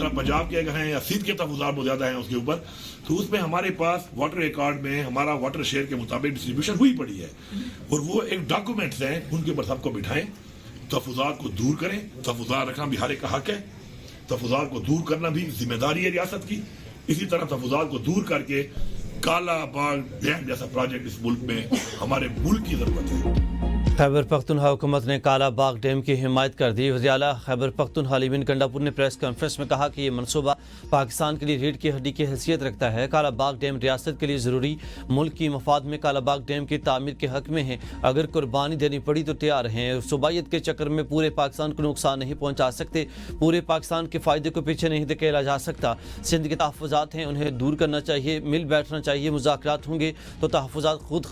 طرح पंजाब के अगर हैं या सिंध के तहफ़्फ़ुज़ात बहुत ज़्यादा हैं उसके ऊपर, तो उसमें हमारे पास वाटर रिकॉर्ड में हमारा वाटर शेयर के मुताबिक डिस्ट्रीब्यूशन हुई पड़ी है, और वो एक डॉक्यूमेंट्स हैं, उनके ऊपर सबको बिठाएं, तहफ़्फ़ुज़ात को दूर करें। तहफ़्फ़ुज़ात रखना भी हर एक का हक है, तहफ़्फ़ुज़ात को दूर करना भी जिम्मेदारी है रियासत की। इसी तरह तहफ़्फ़ुज़ात को दूर करके काला बाग डैम जैसा प्रोजेक्ट इस मुल्क में हमारे मुल्क की ज़रूरत है। खैबर पख्तूनख्वा हुकूमत ने काला बाग डैम की हिमायत कर दी। वज़ीर आला खैबर पख्तूनख्वा लिविन गंडापुर ने प्रेस कॉन्फ्रेंस में कहा कि ये मनसूबा पाकिस्तान के लिए रीढ़ की हड्डी की हैसियत रखता है। काला बाग डैम रियासत के लिए ज़रूरी मुल्क की मफाद में काला बाग डैम की तामीर के हक में है। अगर कुर्बानी देनी पड़ी तो तैयार हैं। सूबाइत के चक्कर में पूरे पाकिस्तान को नुकसान नहीं पहुँचा सकते, पूरे पाकिस्तान के फ़ायदे को पीछे नहीं धकेला जा सकता। सिंध के तहफ़्फ़ुज़ात हैं, उन्हें दूर करना चाहिए, मिल बैठना चाहिए। मुज़ाकरात होंगे तो तहफ़्फ़ुज़ात खुद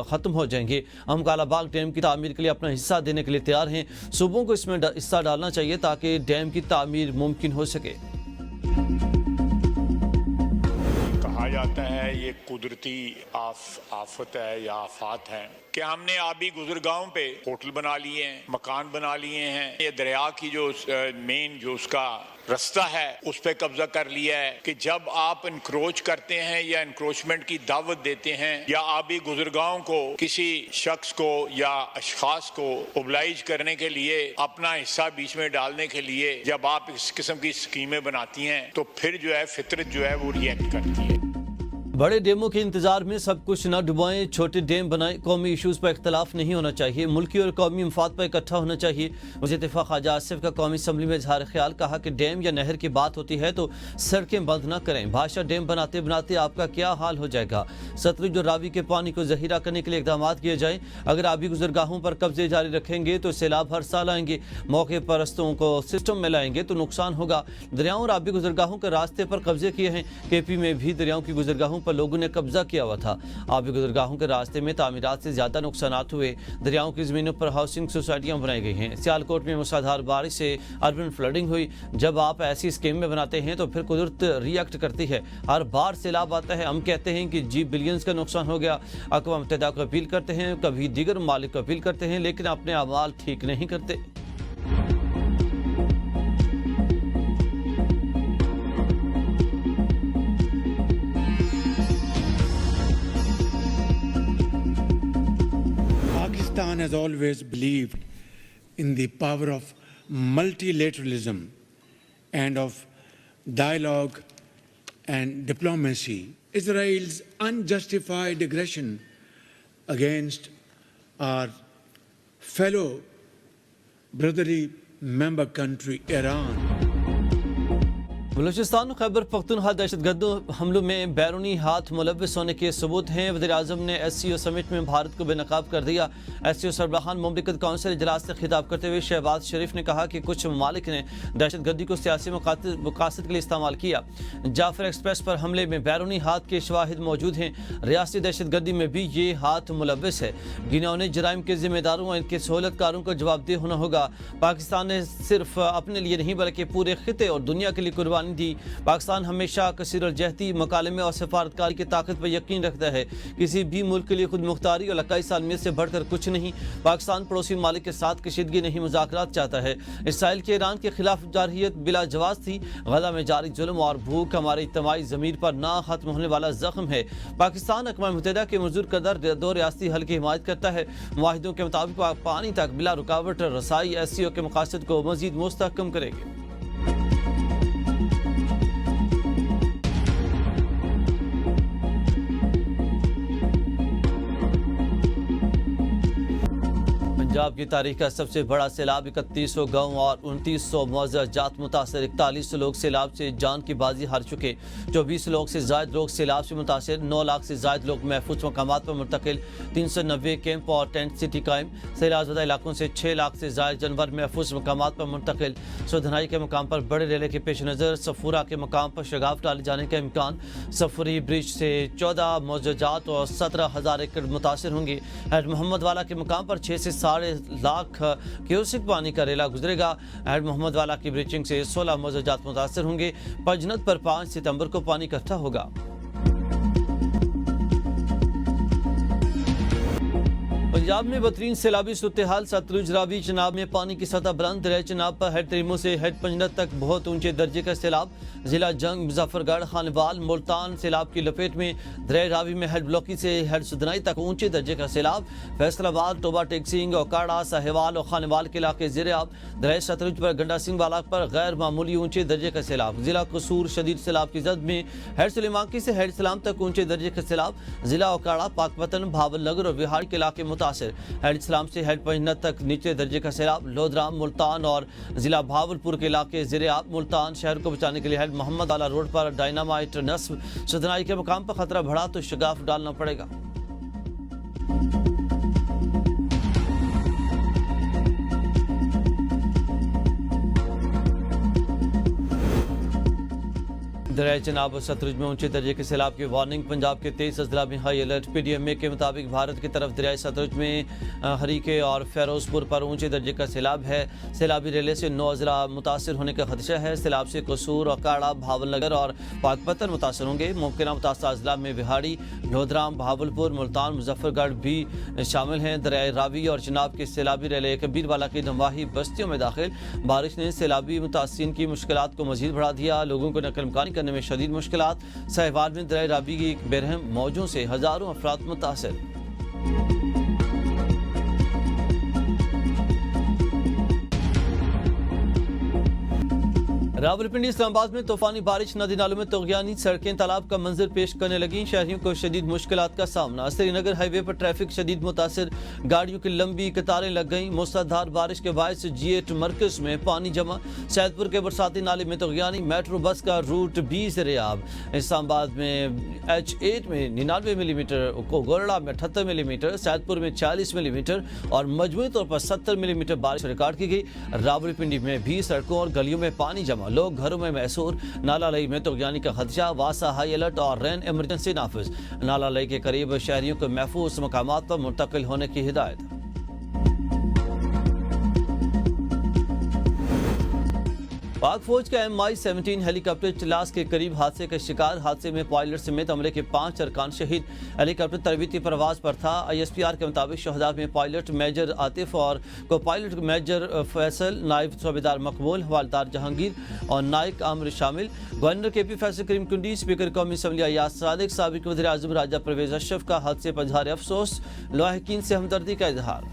ख़त्म हो जाएंगे। हम काला बाग डैम की तामीर के लिए अपना हिस्सा देने के लिए तैयार हैं। सूबों को इसमें हिस्सा डालना चाहिए ताकि डैम की तामीर मुमकिन हो सके। कहा जाता है ये कुदरती आफत है या आफात है कि हमने आबी गुजरगाहों पे होटल बना लिए हैं, मकान बना लिए हैं। ये दरिया की जो मेन जो उसका रास्ता है उस पे कब्जा कर लिया है कि जब आप इंक्रोच करते हैं या इंक्रोचमेंट की दावत देते हैं या आबी गुजरगाहों को किसी शख्स को या अशखास को ओबलाइज करने के लिए अपना हिस्सा बीच में डालने के लिए जब आप इस किस्म की स्कीमें बनाती हैं तो फिर जो है फितरत जो है वो रिएक्ट करती है। बड़े डैमों के इंतजार में सब कुछ न डुबाएं, छोटे डैम बनाएं। कौमी इशूज़ पर इख्तलाफ नहीं होना चाहिए, मुल्की और कौमी मफाद पर इकट्ठा होना चाहिए। वज़ीर दिफ़ा ख्वाजा आसिफ का कौमी असम्बली में इजहार ख्याल, कहा कि डैम या नहर की बात होती है तो सड़कें बंद न करें। भाषा डैम बनाते बनाते आपका क्या हाल हो जाएगा। सतलुज और रावी के पानी को जहीरा करने के लिए इक़दाम किए जाएँ। अगर आबी गुजरगाहों पर कब्जे जारी रखेंगे तो सैलाब हर साल आएंगे। मौके पर रस्तों को सिस्टम में लाएंगे तो नुकसान होगा। दरियाओं और आबी गुजरगाहों के रास्ते पर कब्जे किए हैं। KP में भी दरियाओं की गुजरगाहों पर लोगों ने कब्जा किया हुआ था। आबी गुजरगाहों के रास्ते में तामीरात से ज्यादा नुकसानात हुए। दरियाओं की जमीनों पर हाउसिंग सोसाइटियां बनाई गई हैं। सियालकोट में मूसलाधार बारिश से अर्बन फ्लडिंग हुई। जब आप ऐसी स्कीम में बनाते हैं तो फिर कुदरत रिएक्ट करती है। हर बार सैलाब आता है, हम कहते हैं कि जी बिलियंस का नुकसान हो गया। अक़वाम मुत्तहिदा को अपील करते हैं, कभी दीगर मालिक को अपील करते हैं, लेकिन अपने अमाल ठीक नहीं करते। Pakistan has always believed in the power of multilateralism and of dialogue and diplomacy. Israel's unjustified aggression against our fellow brotherly member country, Iran, Balochistan और खैबर पख्तूनख्वा दहशतगर्द हमलों में बैरूनी हाथ मुलव्वस होने के सबूत हैं। वज़ीर आज़म ने SCO समिट में भारत को बेनकाब कर दिया। SCO सरबराहान मुमलिकत काउंसिल इजलास से खिताब करते हुए शहबाज शरीफ ने कहा कि कुछ ममालिक ने दहशतगर्दी को सियासी मकासद के लिए इस्तेमाल किया। जाफर एक्सप्रेस पर हमले में बैरूनी हाथ के शवाहिद मौजूद हैं। रियासती दहशतगर्दी में भी ये हाथ मुलव्वस है। गिनौने जराइम के जिम्मेदारों और इनके सहूलतकारों को जवाबदेह होना होगा। पाकिस्तान ने सिर्फ अपने लिए नहीं बल्कि पूरे खिते और दुनिया के लिए कुर्बानी दी। पाकिस्तान हमेशा कसीरुल-जहदी मकालमे और सफारतकारी की ताकत पर यकीन रखता है। किसी भी मुल्क के लिए खुद मुख्तारी और इलाकाई सालमियत से बढ़कर कुछ नहीं। पाकिस्तान पड़ोसी मालिक के साथ कशीदगी नहीं, मुज़ाकरात चाहता है। इसराइल के ईरान के खिलाफ जारहियत बिला जवाज थी। गजा में जारी जुल्म और भूख हमारे इज्तिमाई ज़मीर पर ना खत्म होने वाला जख्म है। पाकिस्तान अक़वाम मुत्तहिदा के मंजूर करदा 2 रियासती हल की हिमायत करता है। मुआहिदों के मुताबिक पानी तक बिला रुकावट रसाई SCO के मकासद को मज़ीद मुस्तहकम करेगी। पंजाब की तारीख का सबसे बड़ा सैलाब 3100 गाँव और 2900 मुअज़्ज़ज़ जात मुतासर। 41 लोग सैलाब से जान की बाजी हार चुके। 24 लोग से ज़ायद लोग सैलाब से मुतासर। 9 लाख से ज़ायद लोग महफूज मकामात पर मुंतकिल। 390 कैंप और टेंट सिटी कायम। सैलाब इलाकों से 6 लाख से ज़ायद जानवर महफूज मकामात पर मुंतकिल। सुधनाई के मकाम पर बड़े रेले के पेश नज़र सफूरा के मकाम पर शगाफ डाले जाने का इम्कान। सफूरी ब्रिज से 14 मुअज़्ज़ज़ात और 17,000 एकड़ मुतासर होंगे। हेड मोहम्मद वाला के मकाम पर 6 से 7.5 लाख क्यूसिक पानी का रेला गुजरेगा। हेड मोहम्मद वाला की ब्रीचिंग से 16 मुअज़्ज़ज़ात मुतासर होंगे। पंजनत पर 5 सितंबर को पानी इकट्ठा होगा। पंजाब में बदतरीन सैलाबी सूरत-ए-हाल। सतलुज, रावी, चनाब में पानी की सतह बुलंद। दरिया चनाब पर हेड तरीमो से हेड पंजनत तक बहुत ऊंचे दर्जे का सैलाब। जिला जंग, मुजफ्फरगढ़, खानवाल, मुल्तान सैलाब की लपेट में। दरिया रावी में हेड ब्लॉकी से हेड सुधनाई तक ऊंचे दर्जे का सैलाब। फैसलाबाद, टोबा टेक्सिंग, ओकाड़ा, साहिवाल और खानवाल के इलाके ज़ेरे आब। दरिया सतलुज पर गंडा सिंह वाला पर गैर मामूली ऊंचे दर्जे का सैलाब। जिला कसूर शदीद सैलाब की जद में हेड सुलेमानकी से हेड सलाम तक ऊंचे दर्जे का सैलाब। जिला ओकाड़ा, पाकपतन, भावल नगर और विहार के इलाके मुतासिर। हेड इस्लाम से हेड पंजनत तक नीचे दर्जे का सैलाब। लोधराम, मुल्तान और जिला भावलपुर के इलाके ज़ेरे आब। मुल्तान शहर को बचाने के लिए हेड मोहम्मद आला रोड पर डायनामाइट नस्ब सुधनाई के मुकाम पर खतरा बढ़ा तो शगाफ डालना पड़ेगा। दरिया चनाब और सतलुज में ऊंचे दर्जे के सैलाब की वार्निंग। पंजाब के 23 अजला में हाई अलर्ट। PDMA के मुताबिक भारत की तरफ दरिया सतलुज में हरीके और फेरोजपुर पर ऊंचे दर्जे का सैलाब है। सैलाबी रेले से 9 अजला मुतासर होने का खदशा है। सैलाब से कसूर, अकाड़ा, भावलनगर और पाकपतन मुतासर होंगे। मुमकिन मुतासर अजला में बिहाड़ी, लोधराम, भावलपुर, मुल्तान, मुजफ्फरगढ़ भी शामिल हैं। दरिया रावी और चनाब के सैलाबी रेले कबीरवाला की नवाही बस्तियों में दाखिल। बारिश ने सैलाबी मुतासिरीन की मुश्किलात को मजीद बढ़ा दिया। लोगों को नकल मकानी करने में शदीद मुश्किलात। साहिवाल में दरिया रावी की बेरहम मौजों से हजारों अफराद मुतासिर। रावलपिंडी, इस्लामाबाद में तूफानी बारिश, नदी नालों में तोगयानी, सड़कें तालाब का मंजर पेश करने लगी। शहरियों को शदीद मुश्किलात का सामना। श्रीनगर हाईवे पर ट्रैफिक शदीद मुतासिर। गाड़ियों की लंबी कतारें लग गईं। मूसलाधार बारिश के बायस G8 मरकज में पानी जमा। सैदपुर के बरसाती नाले में तोगयानी। मेट्रो बस का रूट भी ज़ेरे-आब। इस्लामाबाद में H8 में 99 मिलीमीटर, कोगोरड़ा में 78 मिलीमीटर, सैदपुर में 40 मिलीमीटर और मजमूई तौर पर 70 मिलीमीटर बारिश रिकॉर्ड की गई। रावलपिंडी में भी सड़कों और गलियों में पानी जमा। लोग घरों में महसूर। नाला लई में तोगयानी का खदशा। वासा हाई अलर्ट और रेन इमरजेंसी नाफिज। नाला लई के करीब शहरियों को महफूज मकामात पर मुंतकिल होने की हिदायत। पाक फौज का MI-17 हेलीकॉप्टर चिलास के करीब हादसे का शिकार। हादसे में पायलट समेत अमले के 5 अरकान शहीद। हेलीकॉप्टर तरबीती परवाज पर था। ISPR के मुताबिक शहदा में पायलट मेजर आतिफ और को पायलट मेजर फैसल, नायब सूबेदार मकबूल, हवालदार जहांगीर और नायक आमिर शामिल। गवर्नर KP फैसल करीम कुंडी, स्पीकर कौमी असम्बली अयाज सादिक, साबिक वज़ीर आज़म राजा परवेज अशरफ का हादसे पर इज़हार अफसोस। लाहिकीन से हमदर्दी का इजहार।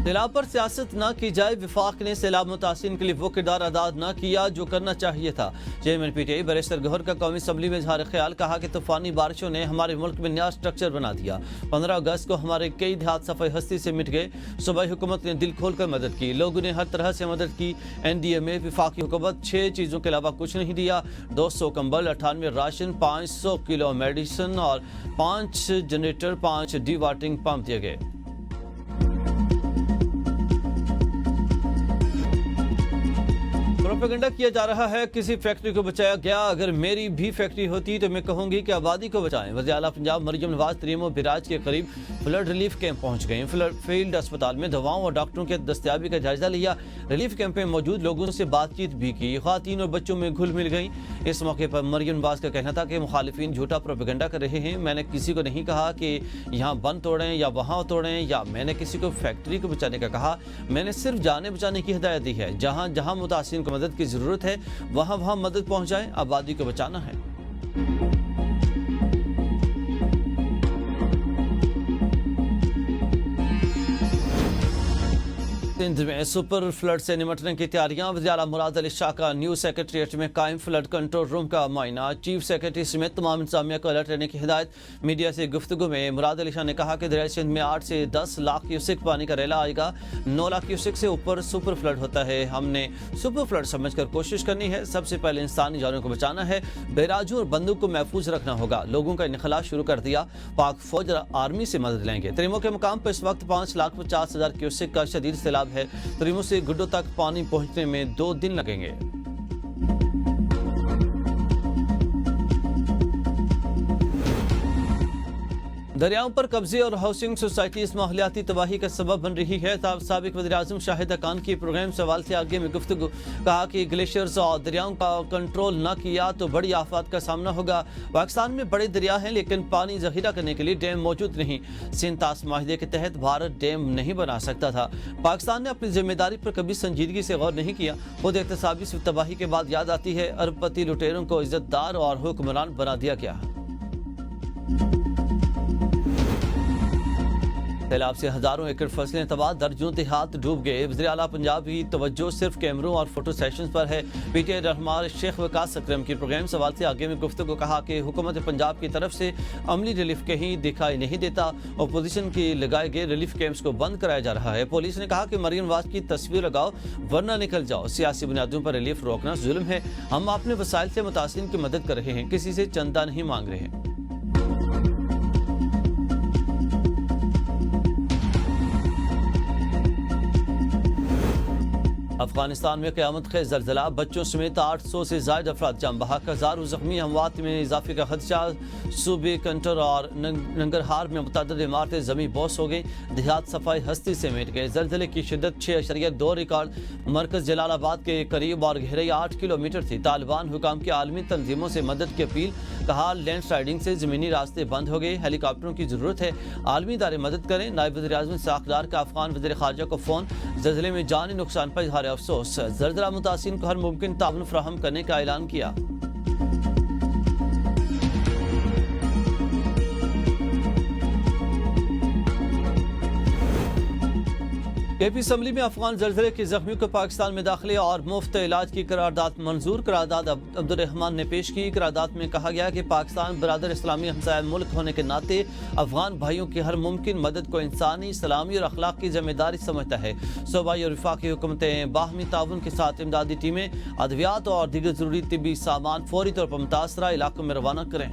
सैलाब पर सियासत न की जाए। विफाक ने सैलाब मुतासिरीन के लिए वो किरदार अदा न किया जो करना चाहिए था। चेयरमैन PTI बैरिस्टर गौहर का कौमी असम्बली में इजहार ख्याल। कहा कि तूफानी बारिशों ने हमारे मुल्क में नया स्ट्रक्चर बना दिया। 15 अगस्त को हमारे कई देहात सफ़ाई हस्ती से मिट गए। सूबाई हुकूमत ने दिल खोल कर मदद की। लोगों ने हर तरह से मदद की। NDMA विफाकी हुकूमत 6 चीज़ों के अलावा कुछ नहीं दिया। 200 कंबल, 98 राशन, 500 किलो मेडिसिन और 5 जनरेटर, 5 डी-वाटरिंग पंप दिए गए। प्रोपेगेंडा किया जा रहा है किसी फैक्ट्री को बचाया गया। अगर मेरी भी फैक्ट्री होती तो मैं कहूंगी कि आबादी को बचाएं। वज़ीर आला पंजाब मरियम नवाज तरीमो बिराज के करीब फ्लड रिलीफ कैंप पहुंच गए। फील्ड अस्पताल में दवाओं और डॉक्टरों की दस्तयाबी का जायजा लिया। रिलीफ कैंप में मौजूद लोगों से बातचीत भी की। ख़वातीन और बच्चों में घुल मिल गई। इस मौके पर मरियम नवाज का कहना था कि मुखालिफिन झूठा प्रोपेगेंडा कर रहे हैं। मैंने किसी को नहीं कहा कि यहाँ बंद तोड़ें या वहाँ तोड़ें, या मैंने किसी को फैक्ट्री को बचाने का कहा। मैंने सिर्फ जाने बचाने की हिदायत दी है। जहाँ जहाँ मुतासिरीन को मदद की ज़रूरत है वहाँ मदद पहुँचाएं। आबादी को बचाना है। सिंध में सुपर फ्लड से निपटने की तैयारियां। वज़ीर आला मुराद अली शाह का न्यू सेक्रेटरीट में कायम फ्लड कंट्रोल रूम का मुआयना। चीफ सेक्रेटरी समेत तमाम इंतजामिया को अलर्ट रहने की हिदायत। मीडिया से गुफ्तगू में मुराद अली शाह ने कहा कि दरिया सिंध में 8 से 10 लाख क्यूसेक पानी का रेला आएगा। 9 लाख क्यूसेक से ऊपर सुपर फ्लड होता है। हमने सुपर फ्लड समझकर कोशिश करनी है। सबसे पहले इंसानी जानों को बचाना है। बेराजू और बंदूक को महफूज रखना होगा। लोगों का इनखला शुरू कर दिया। पाक फौज आर्मी से मदद लेंगे। तरीमो के मुकाम पर इस वक्त 5,50,000 क्यूसेक का शदीद सैलाब है। तरीमो से गुड्डो तक पानी पहुंचने में 2 दिन लगेंगे। دریاؤں پر قبضے اور ہاؤسنگ سوسائٹیز ماحولیاتی تباہی کا سبب بن رہی ہے. سابق وزیر اعظم شاہد خان کی پروگرام سوال سے آگے میں گفتگو. کہا کہ گلیشیئرز اور دریاؤں کا کنٹرول نہ کیا تو بڑی آفات کا سامنا ہوگا. پاکستان میں بڑے دریا ہیں لیکن پانی ذخیرہ کرنے کے لیے ڈیم موجود نہیں. سندھ طاس معاہدے کے تحت بھارت ڈیم نہیں بنا سکتا تھا. پاکستان نے اپنی ذمہ داری پر کبھی سنجیدگی سے غور نہیں کیا. خود احتسابی تباہی کے بعد یاد آتی ہے ارب پتی لٹیروں کو عزت دار اور حکمران بنا دیا گیا. سیلاب سے ہزاروں ایکڑ فصلیں تباہ، درجنوں دیہات ڈوب گئے. وزیر اعلیٰ پنجاب کی توجہ صرف کیمروں اور فوٹو سیشنز پر ہے. پی ٹی آئی رہنما شیخ وقاص اکرم کی پروگرام سوال سے آگے میں گفتگو. کہا کہ حکومت پنجاب کی طرف سے عملی ریلیف کہیں دکھائی نہیں دیتا. اپوزیشن کی لگائے گئے ریلیف کیمپس کو بند کرایا جا رہا ہے. پولیس نے کہا کہ مریم نواز کی تصویر لگاؤ ورنہ نکل جاؤ. سیاسی بنیادوں پر ریلیف روکنا ظلم ہے. ہم اپنے وسائل سے متاثرین کی مدد کر رہے ہیں، کسی سے چندہ نہیں مانگ رہے ہیں. افغانستان میں قیامت خیز زلزلہ، بچوں سمیت 800 سے زائد افراد جان بحق، ہزاروں زخمی، اموات میں اضافے کا خدشہ. صوبے کنٹر اور ننگرہار میں متعدد عمارتیں زمین بوس ہو گئیں، دیہات صفائی ہستی سے مٹ گئے. زلزلے کی شدت 6.2 ریکارڈ. مرکز جلال آباد کے قریب اور گہرائی 8 کلومیٹر تھی. طالبان حکام کی عالمی تنظیموں سے مدد کی اپیل. کہا لینڈ سلائیڈنگ سے زمینی راستے بند ہو گئے، ہیلی کاپٹروں کی ضرورت ہے، عالمی ادارے مدد کریں. نائب وزیر اعظم اسحاق ڈار کا افغان وزیر خارجہ کو فون. زلزلے میں جانی نقصان پر اظہار افسوس. زلزلہ متاثرین کو ہر ممکن تعاون فراہم کرنے کا اعلان کیا. اے پی اسمبلی میں افغان زلزلے کے زخمیوں کو پاکستان میں داخلے اور مفت علاج کی قرارداد منظور. قرارداد عبدالرحمان نے پیش کی. قرارداد میں کہا گیا کہ پاکستان برادر اسلامی ہمسایہ ملک ہونے کے ناطے افغان بھائیوں کی ہر ممکن مدد کو انسانی، اسلامی اور اخلاقی ذمہ داری سمجھتا ہے. صوبائی اور وفاقی حکومتیں باہمی تعاون کے ساتھ امدادی ٹیمیں، ادویات اور دیگر ضروری طبی سامان فوری طور پر متاثرہ علاقوں میں روانہ کریں.